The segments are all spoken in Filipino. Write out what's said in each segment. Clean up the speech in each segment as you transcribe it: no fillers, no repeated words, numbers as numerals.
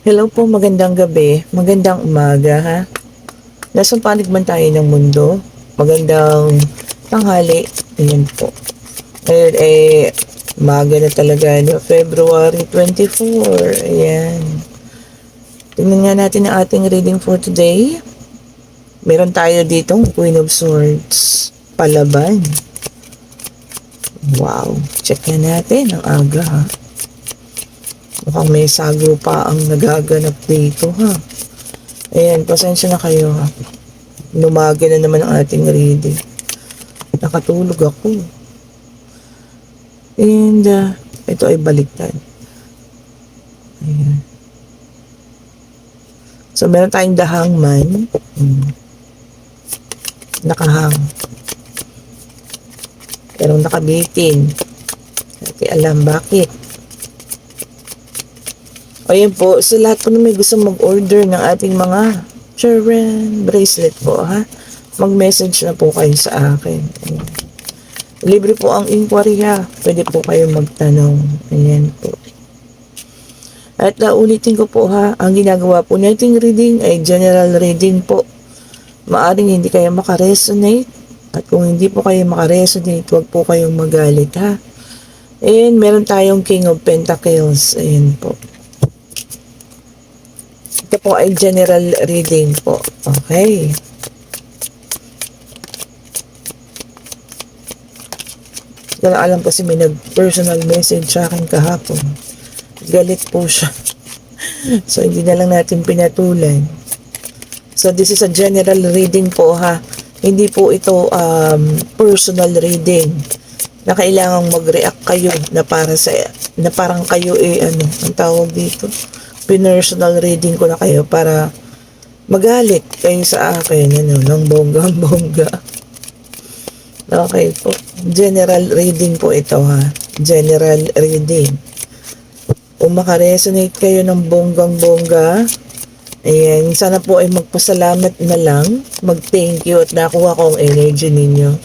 Hello po, magandang gabi, magandang umaga ha. Nasaan panig man tayo ng mundo? Magandang tanghali. Ayan po. Ngayon umaga na talaga, no? February 24. Ayan. Tingnan nga natin ang ating reading for today. Meron tayo ditong Queen of Swords. Palaban. Wow. Check na natin ang aga ha. Mukhang may sago pa ang nagaganap dito ha. Ayan, pasensya na kayo ha. Lumaga na naman ang ating reading. Nakatulog ako. And ito ay baliktad. Ayan. So meron tayong the hangman. Nakahang. Pero nakabitin. Hindi alam bakit. Ayan po, sa lahat po na may gusto mag-order ng ating mga Charan bracelet po ha. Mag-message na po kayo sa akin. Ayan. Libre po ang inquiry ha. Pwede po kayo magtanong. Ayan po. At ulitin ko po ha, ang ginagawa po nating reading ay general reading po. Maaring hindi kayo makaresonate. At kung hindi po kayo makaresonate, huwag po kayong magalit ha. And meron tayong King of Pentacles. Ayan po. Ito po ay general reading po. Okay. Hindi ko alam kasi may nag-personal message sa akin kahapon. Galit po siya. So, hindi na lang natin pinatulan. So, this is a general reading po ha. Hindi po ito personal reading na kailangang mag-react kayo na parang kayo ang tawag dito. Personal reading ko na kayo para magalit kayo sa akin ng bongga-bongga. Okay po. General reading po ito ha. General reading. Kung makaresonate kayo ng bonggang-bongga, ayan, sana po ay magpasalamat na lang, mag-thank you at nakuha ko ang energy ninyo.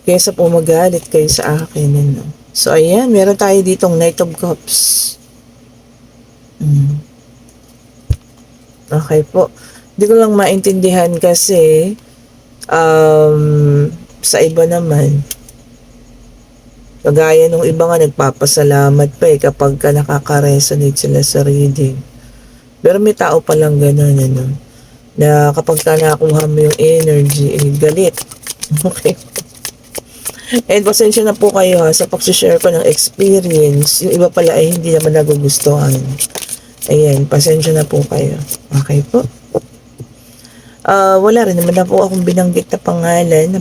Kaysa po magalit kayo sa akin. So ayan, meron tayo ditong Knight of Cups. Okay po. Hindi ko lang maintindihan kasi sa iba naman, kagaya nung iba nga nagpapasalamat pa kapag ka nakaka-resonate sila sa reading. Pero may tao palang gano'n na kapag ka nakuha mo yung energy, galit. Okay. And pasensya na po kayo ha, sa pag-share ko ng experience. Yung iba pala ay hindi naman nagugustuhan. Ayan, pasensya na po kayo. Okay po. Wala rin naman na po akong binanggit na pangalan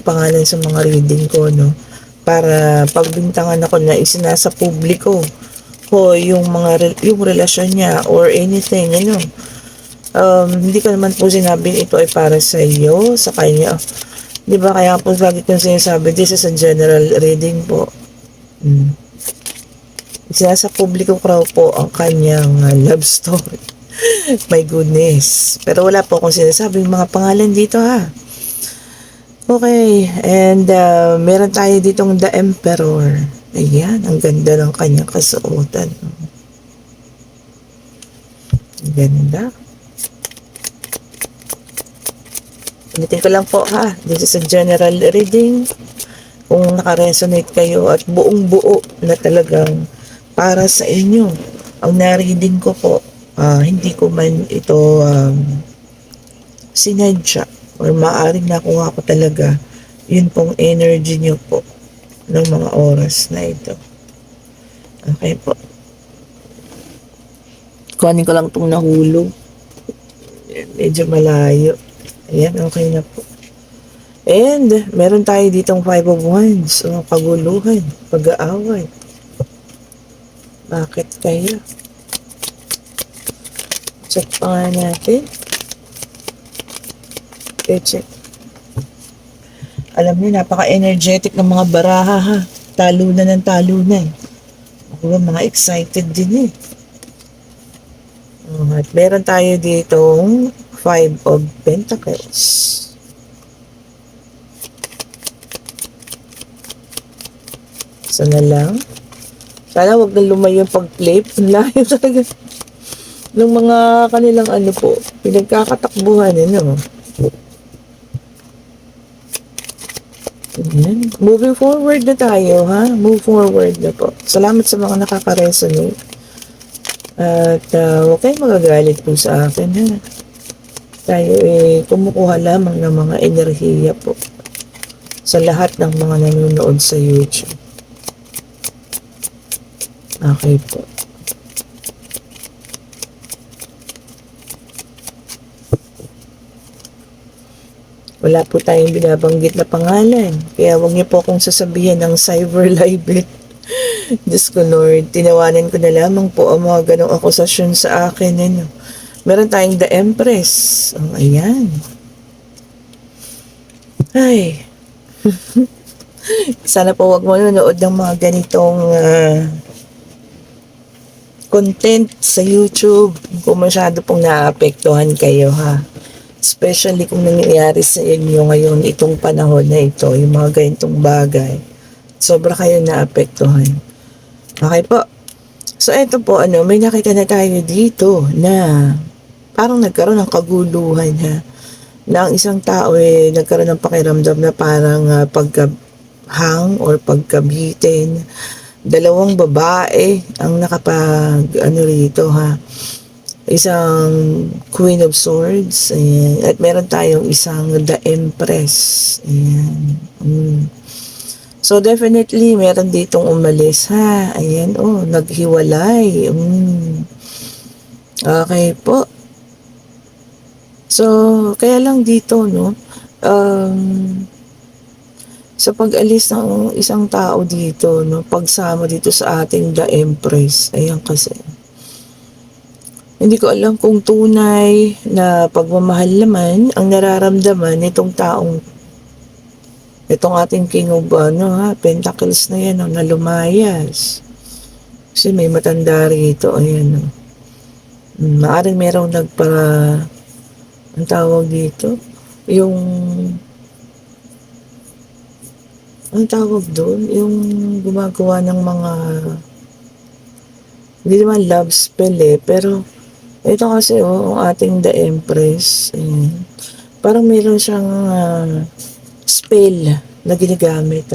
sa mga reading ko, no? Para pagbintangan ako na isinasa publiko ko yung relasyon niya or anything, hindi ko naman po sinabing ito ay para sa iyo, sa kanya. Di ba? Kaya po lagi kong sinasabi, this is a general reading po. Isinasa publiko ko po ang kanyang love story. My goodness. Pero wala po akong sinasabing mga pangalan dito ha. Okay. And meron tayo ditong The Emperor. Ayan. Ang ganda ng kanyang kasuotan. Ang ganda. Ulitin ko lang po ha. This is a general reading. Kung nakaresonate kayo at buong buo na talagang para sa inyo ang na-reading ko po. Hindi ko man ito sinadya or maaaring nakuha ko talaga yun pong energy nyo po ng mga oras na ito. Okay po. Kuhanin ko lang itong nahulog. Medyo malayo. Ayan, okay na po. And meron tayo ditong 5 of Wands. Kaguluhan, pag-aaway. Bakit kaya? Check pa nga natin. Okay, check. Alam niyo, napaka-energetic ng mga baraha ha. Talunan ng talunan. Ako ba, mga excited din At meron tayo ditong 5 of Pentacles. Sana lang. Sana wag na lumayo yung pag-flip. Layo talaga. ng mga kanilang ano po, pinagkakatakbuhan, ano. Ayan. Moving forward na tayo, ha? Move forward na po. Salamat sa mga nakaka-resonate. At huwag kayong magagalit po sa akin, ha? Tayo kumukuha lamang ng mga enerhiya po sa lahat ng mga nanonood sa YouTube. Okay po. Wala po tayong binabanggit na pangalan. Kaya huwag niyo po akong sasabihin ng cyber libel. Diyos ko Lord, tinawanan ko na lamang po ang mga ganong akusasyon sa akin. Ano. Meron tayong The Empress. Oh, ayan. Ay. Sana po wag mo nanonood ng mga ganitong content sa YouTube kung masyado pong naapektuhan kayo, ha. Especially kung nangyayari sa inyo ngayon itong panahon na ito, yung mga ganitong bagay. Sobra kayo naapektuhan. Okay po. So, eto po, may nakita na tayo dito na parang nagkaroon ng kaguluhan, ha. Na ang isang tao nagkaroon ng pakiramdam na parang pagkahang or pagkabitin. Dalawang babae ang rito, ha. Isang Queen of Swords, ayan. At meron tayong isang The Empress, ayan. So definitely meron ditong umalis, ha. Ayan, naghiwalay. Okay po. So kaya lang dito, no, sa pag-alis ng isang tao dito, no, pagsama dito sa ating The Empress, ayan kasi. Hindi ko alam kung tunay na pagmamahal naman ang nararamdaman nitong itong ating King of Pentacles na yan, na lumayas. Kasi may matanda rito, ayan. Maaring merong ang tawag dito, ang tawag doon, yung gumagawa ng mga, hindi naman love spell pero ito kasi ang ating The Empress, parang meron siyang spell na ginagamit.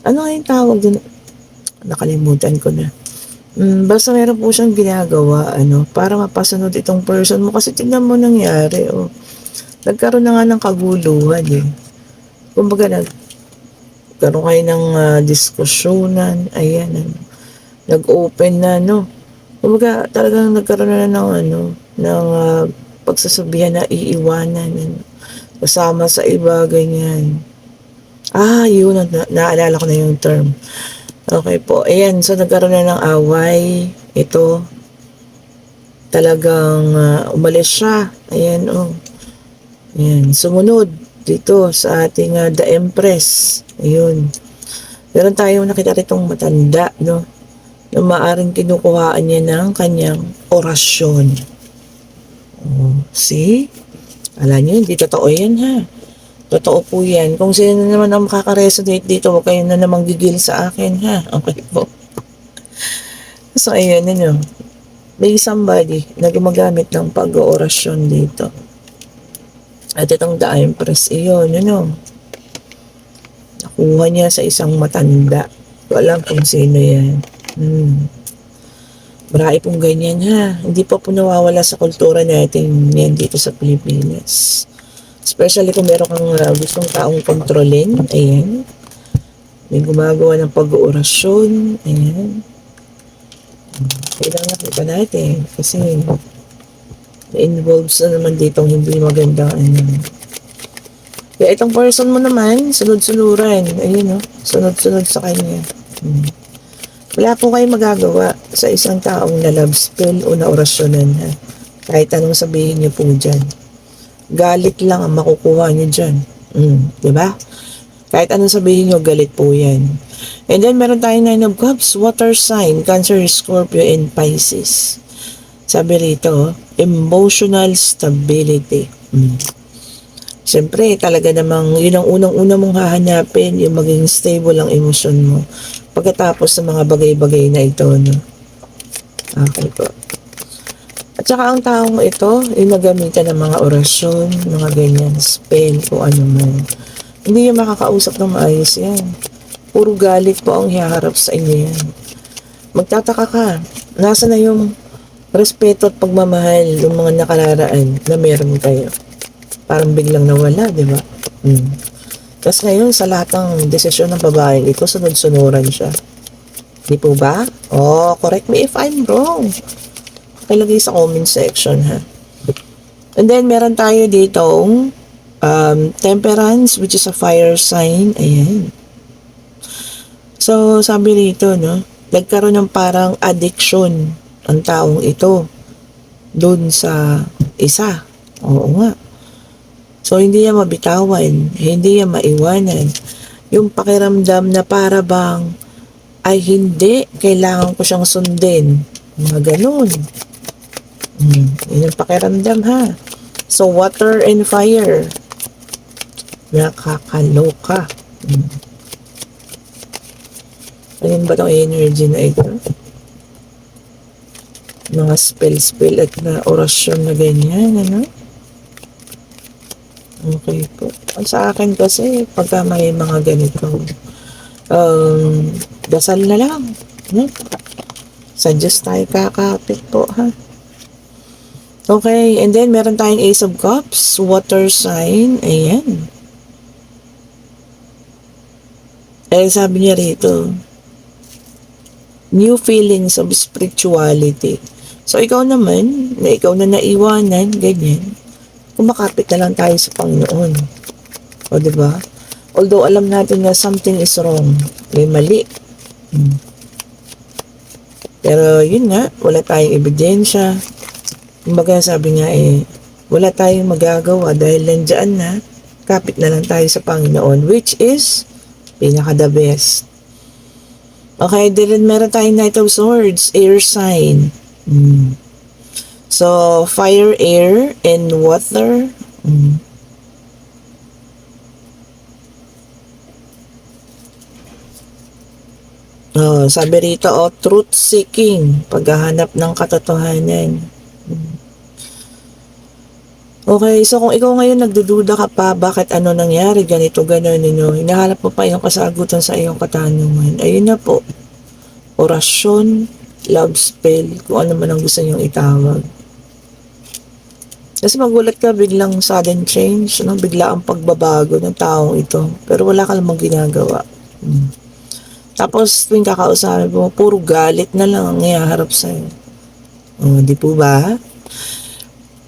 Ano nga yung tawag dun? Nakalimutan ko na. Basta meron po siyang ginagawa, para mapasunod itong person mo. Kasi tingnan mo nangyari, nagkaroon na nga ng kaguluhan, Kumbaga, nagkaroon kayo ng diskusyonan, ayan, nag-open na, Kumbaga, talagang nagkaroon na ng pagsasabihan na iiwanan, kasama sa iba, ganyan. Yun, naalala ko na yung term. Okay po, ayan, so nagkaroon na ng away, ito, talagang umalis siya, ayan, ayan, sumunod dito sa ating The Empress, ayun. Meron tayong nakita ritong matanda, na maaring kinukuhaan niya ng kanyang orasyon. See? Alam niyo, hindi totoo yan, ha. Totoo po yan. Kung sino naman ang makaka-resonate dito, huwag kayo na namang gigil sa akin, ha. Okay po. So, ayun, may somebody na gumagamit ng pag-orasyon dito. At itong The Empress, iyon, nakuha niya sa isang matanda. Alam kung sino yan. Marami pong ganyan, ha. Hindi pa po nawawala sa kultura natin yan dito sa Pilipinas. Especially kung meron kang gustong taong kontrolin. Ayan. May gumagawa ng pag-oorasyon. Ayan. Kailangan nakita natin. Kasi na-involves na naman ditong hindi magandang Kaya itong person mo naman, sunod-sunuran. Ayun, sunod-sunod sa kanya. Wala po kayong magagawa sa isang taong na love spell o na orasyonan, ha. Kahit anong sabihin niyo po dyan. Galit lang ang makukuha niyo dyan. Diba? Kahit anong sabihin niyo, galit po yan. And then, meron tayong 9 of Cups, water sign, Cancer, Scorpio, and Pisces. Sabi rito, emotional stability. Siyempre, talaga namang yun ang unang-una mong hahanapin, yung maging stable ang emosyon mo. Pagkatapos ng mga bagay-bagay na ito, Okay po. At At saka ang taong ito, yung nagamitan ng mga orasyon, mga ganyan, spell, o ano man. Hindi yung makakausap ng maayos yan. Puro galit po ang hiharap sa inyo yan. Magtataka ka, nasa na yung respeto at pagmamahal ng mga nakararaan na meron kayo. Parang biglang nawala, di ba? Tapos ngayon, sa lahat ng desisyon ng babae, ito sunod-sunuran siya. Di po ba? Oh, correct me if I'm wrong. Ilagay sa comment section, ha? And then, meron tayo ditong temperance, which is a fire sign. Ayan. So, sabi rito, no? Nagkaroon ng parang addiction ang taong ito doon sa isa. Oo nga. So, hindi niya mabitawan, hindi niya maiwanan. Yung pakiramdam na para bang, ay hindi, kailangan ko siyang sundin. Mga ganun. Yun yung pakiramdam, ha. So, water and fire. Nakakaloka. Ayun ba itong energy na ito? Mga spell at na orasyon na ganyan, ano? Okay po. Sa akin kasi, pagka may mga ganito, dasal na lang. Sa Diyos tayo kakapit po, ha? Okay, and then meron tayong Ace of Cups, water sign, ayan. Eh, sabi niya rito, new feelings of spirituality. So, ikaw naman, na ikaw na naiwanan, ganyan, kumakapit na lang tayo sa Panginoon. O, diba? Although, alam natin na something is wrong. May mali. Pero, yun nga, wala tayong ebidensya. Kumbaga, sabi nga wala tayong magagawa dahil nandiyan na, kapit na lang tayo sa Panginoon, which is, pinaka the best. Okay, then meron tayong Knight of Swords, air sign. So, fire, air, and water. Oh, sabi rito, truth seeking, paghahanap ng katotohanan. Okay, so kung ikaw ngayon nagdududa ka pa, bakit ano nangyari, ganito, gano'n, hinahanap mo pa yung kasagutan sa iyong katanungan. Ayun na po, orasyon, love spell, kung ano man ang gusto niyong itawag. Kasi magulat ka, biglang sudden change, no? Bigla ang pagbabago ng taong ito, pero wala ka namang ginagawa. Tapos, tuwing kakausapin mo, puro galit na lang ang ihaharap sa'yo. Di po ba?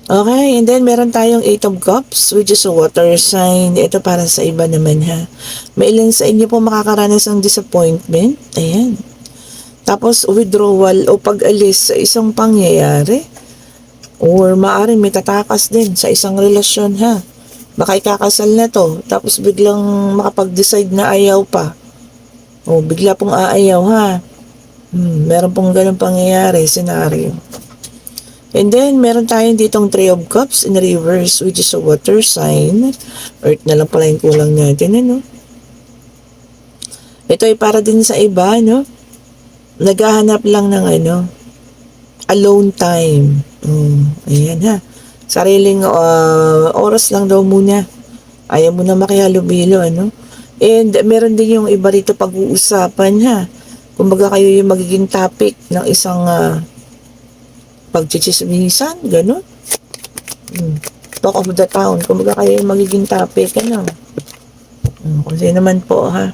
Okay, and then meron tayong 8 of Cups, which is a water sign. Ito para sa iba naman, ha. May ilan sa inyo po makakaranas ng disappointment. Ayan. Tapos withdrawal o pag-alis sa isang pangyayari. Or maaaring may tatakas din sa isang relasyon, ha. Baka ikakasal na to, tapos biglang makapag-decide na ayaw pa. O bigla pong aayaw, ha. Meron pong ganun pangyayari, senaryo. And then, meron tayong ditong 3 of Cups in reverse, which is a water sign. Earth na lang pala yung kulang natin, ano? Ito ay para din sa iba, no? Naghahanap lang ng, alone time. Ayan, ha? Sariling oras lang daw muna. Ayaw mo na makihalubilo, ano? And meron din yung iba rito pag-uusapan, ha? Kumbaga kayo yung magiging topic ng isang pagchichismisan, gano'n. Talk of the town. Kumbaga kayo yung magiging topic, ano. Kung sino naman po, ha.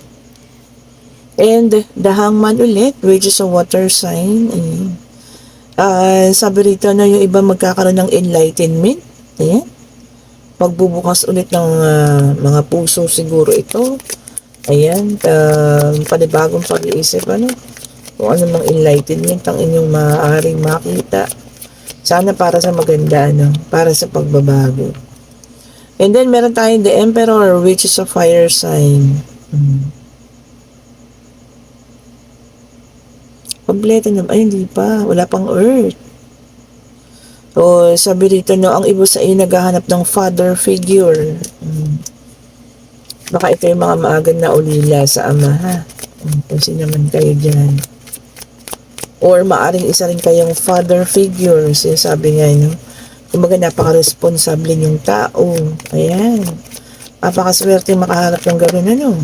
And the hangman ulit, which is a water sign. Sabi rito na yung iba magkakaroon ng enlightenment. Ayan. Pagbubukas ulit ng mga puso siguro ito. Ayan. Panibagong pag-iisip, ano. Kung ano mang enlightenment ang inyong maaaring makita. Sana para sa maganda, ano, para sa pagbabago. And then, meron tayong the Emperor, which is a fire sign. Kompleto na. Ay, hindi pa. Wala pang Earth. So, sabi rito, no, ang iba sa iyo naghahanap ng father figure. Baka ito yung mga maagang na ulila sa ama, ha. Kasi naman kayo dyan. Or maaring isa rin kayong father figure, sinasabi nga, no? Kumbaga, napaka-responsable yung tao. Ayan. Napakaswerte makaharap ng gano'n, ano?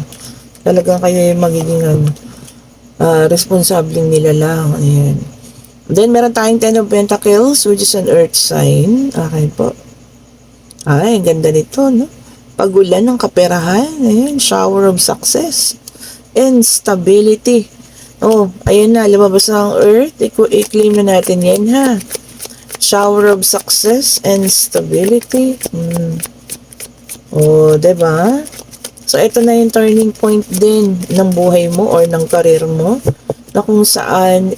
Talagang kayo yung magiging, responsabling nila lang. Ayan. Then, meron tayong Ten of Pentacles, which is an earth sign. Okay po. Ay, ganda nito, no? Pagulan ng kaperahan. Ayan, shower of success. And stability. Oh, ayan na, lumabas na ang earth. I-claim na natin yan, ha? Shower of success and stability. Oh, diba? So, ito na yung turning point din ng buhay mo or ng career mo na kung saan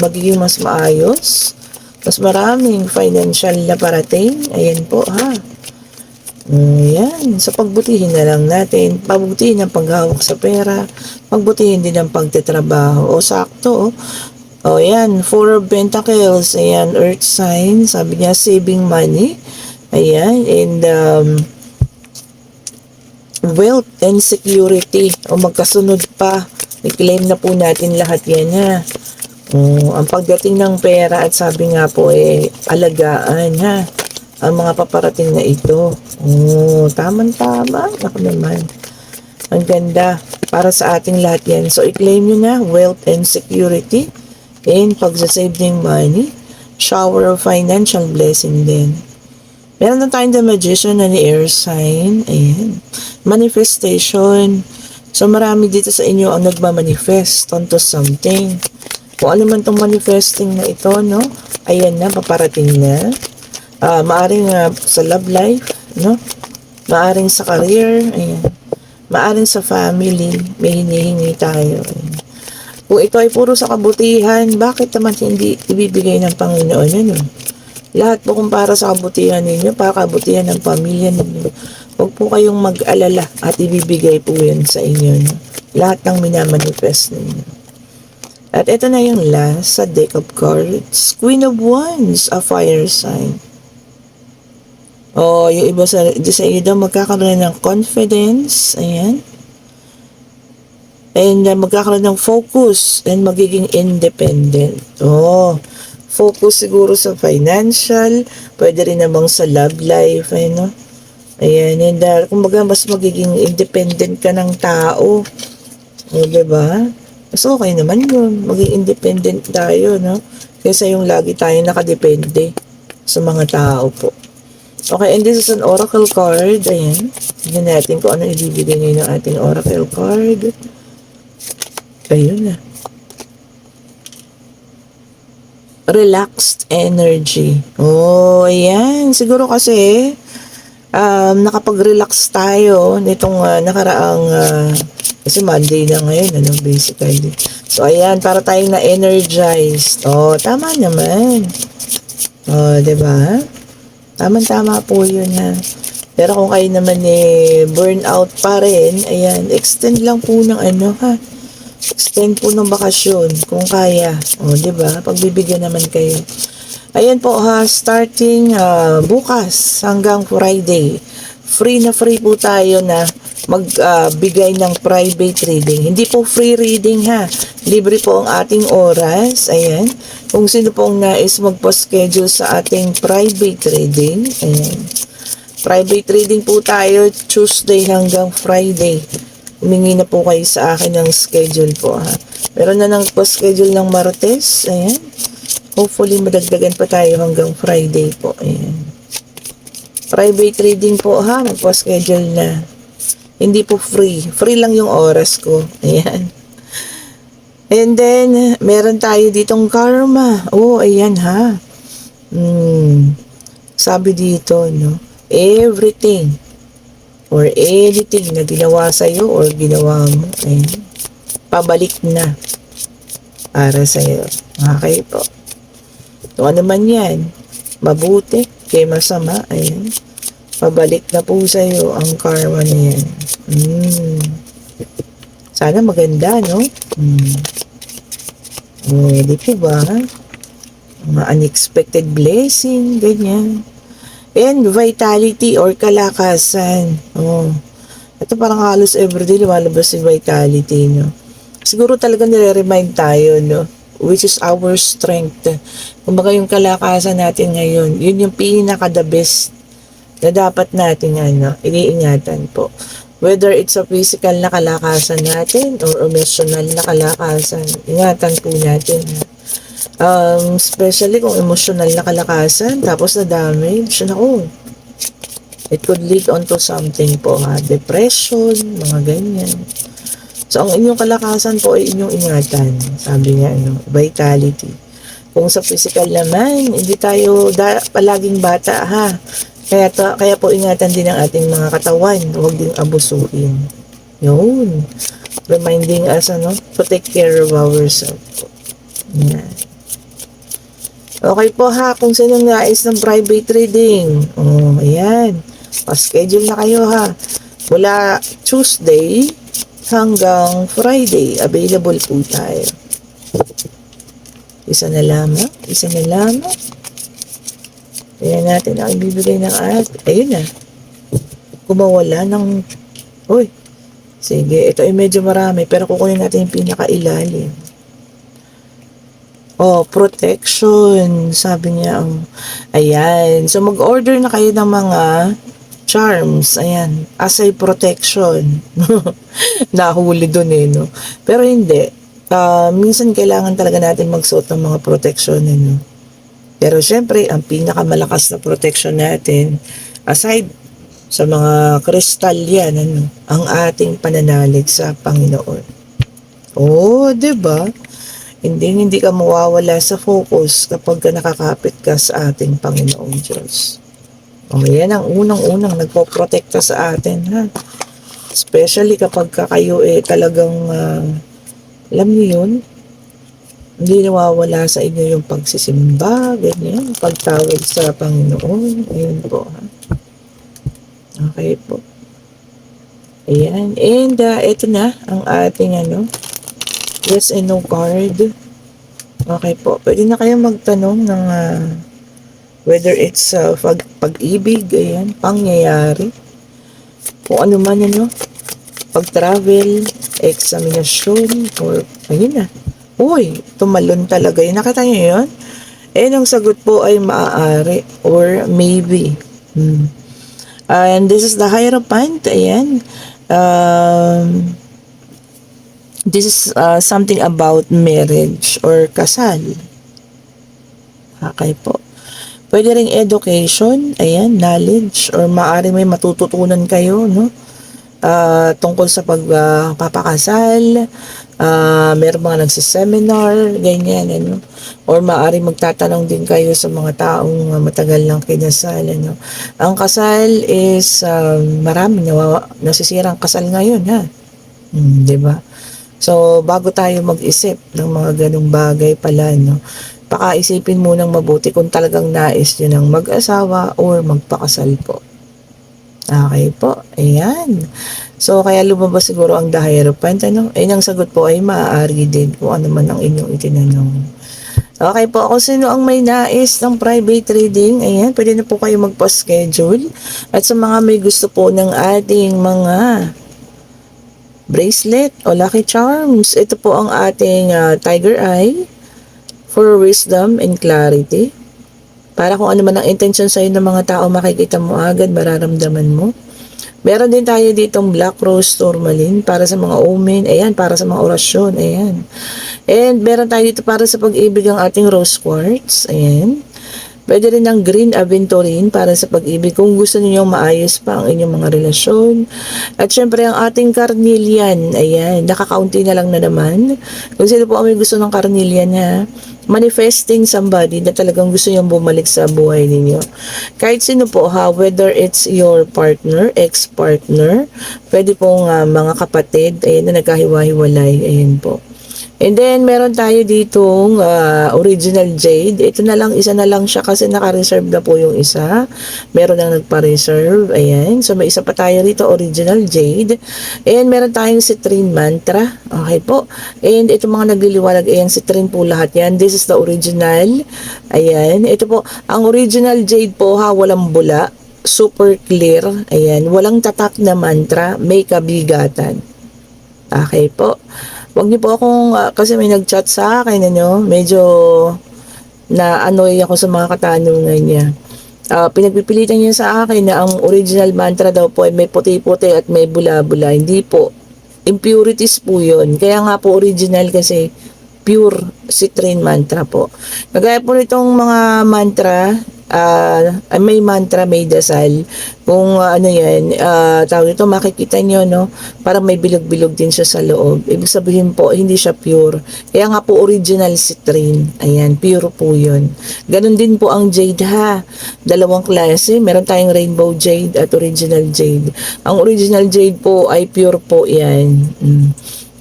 magiging mas maayos, mas maraming financial na parating. Ayan po, ha? Ayan. So, pagbutihin na lang natin. Pagbutihin ang paghawak sa pera. Pagbutihin din ang pagtetrabaho. O, sakto, O, ayan. Four of Pentacles. Ayan, earth sign. Sabi niya, saving money. Ayan. And, wealth and security. O, magkasunod pa. I-claim na po natin lahat yan, ha? Ang pagdating ng pera at sabi nga po, alagaan, ha? Ang mga paparating na ito. Tama-tama. Ako naman. Ang ganda. Para sa ating lahat yan. So, i-claim nyo na wealth and security and pagsasave ng money. Shower of financial blessing din. Meron na tayong the magician na ni air sign. Ayan. Manifestation. So, marami dito sa inyo ang nagmamanifest onto something. Kung ano man itong manifesting na ito, no? Ayan na, paparating na. Maaring sa love life, no? Maaring sa career, ayan. Maaring sa family, may hinihingi tayo. Ayan. Kung ito ay puro sa kabutihan, bakit naman hindi ibibigay ng Panginoon, ano? Lahat po kung para sa kabutihan ninyo, para kabutihan ng pamilya ninyo. Huwag po kayong mag-alala at ibibigay po yan sa inyo, no? Lahat ng minamanifest ninyo. At ito na yung last sa deck of cards. Queen of Wands, a fire sign. Yung iba sa inyo daw magkakaroon ng confidence. Ayan. And magkakaroon ng focus and magiging independent. Focus siguro sa financial. Pwede rin namang sa love life. Ano? Ayan. And kumbaga mas magiging independent ka ng tao. Diba? Mas okay naman yun. Maging independent tayo, no? Kaysa yung lagi tayo nakadepende sa mga tao po. Okay, and this is an oracle card. Ayan. Tignan natin kung ano ibibigay ngayon ng ating oracle card. Ayun na. Relaxed energy. Ayan. Siguro kasi, nakapag-relax tayo nitong nakaraang, kasi Monday na ngayon, ano, basically. So, ayan, para tayong na-energized. Tama naman. Diba? Tama-tama po yun, ha. Pero kung kayo naman burnout pa rin, ayan, extend lang po ng ha. Extend po ng bakasyon kung kaya. Diba? Pagbibigyan naman kayo. Ayan po, ha, starting bukas hanggang Friday. Free na free po tayo na magbigay ng private reading. Hindi po free reading, ha. Libre po ang ating oras. Ayan. Kung sino pong nais magpa-schedule sa ating private reading. Ayan. Private reading po tayo Tuesday hanggang Friday. Humingi na po kayo sa akin ng schedule po, ha. Meron na nang pa-schedule ng Martes. Ayan. Hopefully madagdagan pa tayo hanggang Friday po. Ayan. Private reading po, ha. Magpa-schedule na. Hindi po free. Free lang yung oras ko. Ayan. And then, meron tayo ditong karma. Ayan, ha. Sabi dito, no? Everything or anything na ginawa sa'yo or ginawa mo, ayan, pabalik na para sa'yo. Okay po. Kung ano man yan, mabuti, kay masama, ayan, pabalik na po sa'yo ang karma na yan. Sana maganda, no? Di po ba? Mga unexpected blessing, ganyan. And vitality or kalakasan. Ito parang halos everyday lumalabas si vitality, no? Siguro talaga nire-remind tayo, no? which is our strength. Kumbaga yung kalakasan natin ngayon, yun yung pinaka-the best na dapat natin iniingatan po. Whether it's a physical na kalakasan natin or emotional na kalakasan, ingatan po natin. Especially kung emotional na kalakasan, tapos na damage, naku, it could lead on to something po depression, mga ganyan. So, ang inyong kalakasan po ay inyong ingatan. Sabi niya, vitality. Kung sa physical naman, hindi tayo palaging bata, ha? Kaya po ingatan din ang ating mga katawan. Huwag din abusuin. Yun. Reminding us, to take care of ourselves. Yan. Okay po ha, kung sino nais ng private reading. Ayan. Pa-schedule na kayo ha. Mula Tuesday hanggang Friday, available po tayo. Isa na lamang. Ayan natin ang ibibigay ng ayun na. Kumawala ng, sige, ito ay medyo marami, pero kukunin natin yung pinakailalim. Protection, sabi niya. Ayan, so mag-order na kayo ng mga charms, ayan, as a protection. Nahuli dun no? Pero hindi. Minsan kailangan talaga natin magsuot ng mga protection, no? Pero syempre, ang pinakamalakas na protection natin, aside sa mga kristal yan, ang ating pananalig sa Panginoon. Diba? Hindi ka mawawala sa focus kapag nakakapit ka sa ating Panginoong Diyos. Yan ang unang-unang nagpo-protekta sa atin, ha? Especially kapag kayo talagang, alam niyo yun, hindi nawawala sa inyo yung pagsisimba, ganyan, pagtawag sa Panginoon. Ayun po, ha? Okay po. Ayan. And, ito na ang ating, yes and no card. Okay po. Pwede na kayo magtanong ng, whether it's pag-ibig, ayan, pangyayari, kung ano man pag-travel, examinasyon, or, ayun na. Tumalon talaga yun. Nakita nyo yun? Ang sagot po ay maaari or maybe. And this is the Hierophant, ayan. This is something about marriage or kasal. Okay po. Pwede ring education, ayan, knowledge, or maaari may matututunan kayo, tungkol sa pagpapakasal, meron mga nagsiseminar, ganyan, or maaari magtatanong din kayo sa mga taong matagal lang kinasal, Ang kasal is, marami nasisirang kasal ngayon, ha? Diba? So, bago tayo mag-isip ng mga ganong bagay pala, pakaisipin munang mabuti kung talagang nais nyo ng mag-asawa or magpakasal po. Okay po, ayan. So, kaya lumabas siguro ang The Hierophant, ang sagot po ay maaari din kung ano man ang inyong itinanong. Okay po, kung sino ang may nais ng private reading, ayan, pwede na po kayo magpa-schedule. At sa mga may gusto po ng ating mga bracelet o lucky charms, ito po ang ating Tiger Eye for wisdom and clarity. Para kung ano man ang intention sa'yo ng mga tao, makikita mo agad, mararamdaman mo. Meron din tayo ditong Black Rose Tourmaline para sa mga omen. Ayan, para sa mga orasyon. Ayan. And meron tayo dito para sa pag-ibig ang ating Rose Quartz. Ayan. Pwede rin ng Green Aventurine para sa pag-ibig kung gusto niyo maayos pa ang inyong mga relasyon. At syempre ang ating Carnelian, ayan, nakakaunti na lang na naman. Kung sino po ang may gusto ng Carnelian, ha, manifesting somebody na talagang gusto niyong bumalik sa buhay ninyo. Kahit sino po, ha, whether it's your partner, ex-partner, pwede pong mga kapatid, ayan, na nagkahiwa-hiwalay, ayan po. And then, meron tayo ditong original jade. Ito na lang, isa na lang siya kasi naka-reserve na po yung isa. Meron nang nagpa-reserve. Ayan. So, may isa pa tayo rito, original jade. And meron tayong citrine mantra. Okay po. And ito mga nagliliwanag. Ayan, citrine po lahat yan. This is the original. Ayan. Ito po, ang original jade po, ha, walang bula. Super clear. Ayan. Walang tatak na mantra. May kabigatan. Okay po. Wag niyo po akong, kasi may nag-chat sa akin, ano, medyo na-annoy ako sa mga katanungan niya. Pinagpipilitan niya sa akin na ang original mantra daw po ay may puti-puti at may bula-bula. Hindi po. Impurities po yun. Kaya nga po original kasi pure citrine mantra po. Kagaya po nitong mga mantra, may mantra, may dasal. Kung ano yan, tawag ito, makikita nyo, no? Parang may bilog-bilog din siya sa loob. Ibig sabihin po, hindi siya pure. Kaya nga po original citrine. Ayan, pure po yun. Ganon din po ang jade ha. Dalawang klase. Meron tayong rainbow jade at original jade. Ang original jade po ay pure po yan.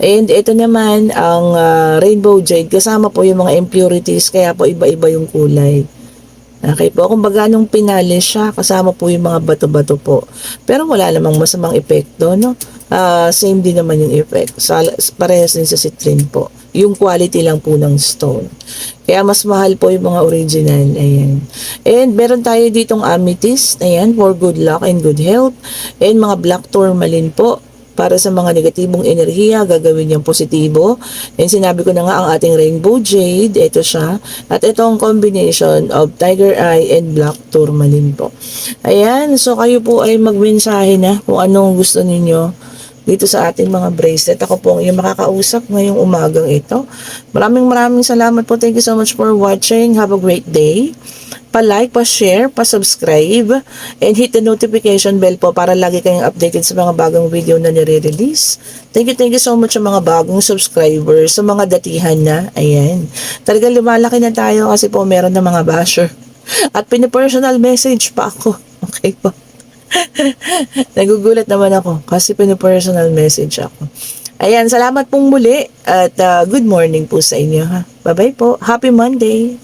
And ito naman, ang rainbow jade, kasama po yung mga impurities, kaya po iba-iba yung kulay. Okay po, kumbaga nung pinalis siya, kasama po yung mga bato-bato po. Pero wala namang masamang epekto, no? Same din naman yung effect. Parehas din sa citrine po. Yung quality lang po ng stone. Kaya mas mahal po yung mga original. Ayan. And meron tayo ditong amethyst. Ayan, for good luck and good health. And mga black tourmaline po. Para sa mga negatibong enerhiya, gagawin niyang positibo. And sinabi ko na nga ang ating rainbow jade, ito siya. At ito ang combination of tiger eye and black tourmaline po. Ayan, so kayo po ay magmensahe na kung anong gusto ninyo dito sa ating mga bracelet. Ako po ang iyong makakausap ngayong umagang ito. Maraming salamat po. Thank you so much for watching. Have a great day. Pa-like, pa-share, pa-subscribe, and hit the notification bell po para lagi kayong updated sa mga bagong video na nire-release. Thank you so much sa mga bagong subscribers, sa mga datihan na. Ayan. Talagang lumalaki na tayo kasi po meron na mga basher. At pinipersonal message pa ako. Okay po. Nagugulat naman ako kasi pinipersonal message ako. Ayan, salamat pong muli at good morning po sa inyo ha. Bye-bye po. Happy Monday.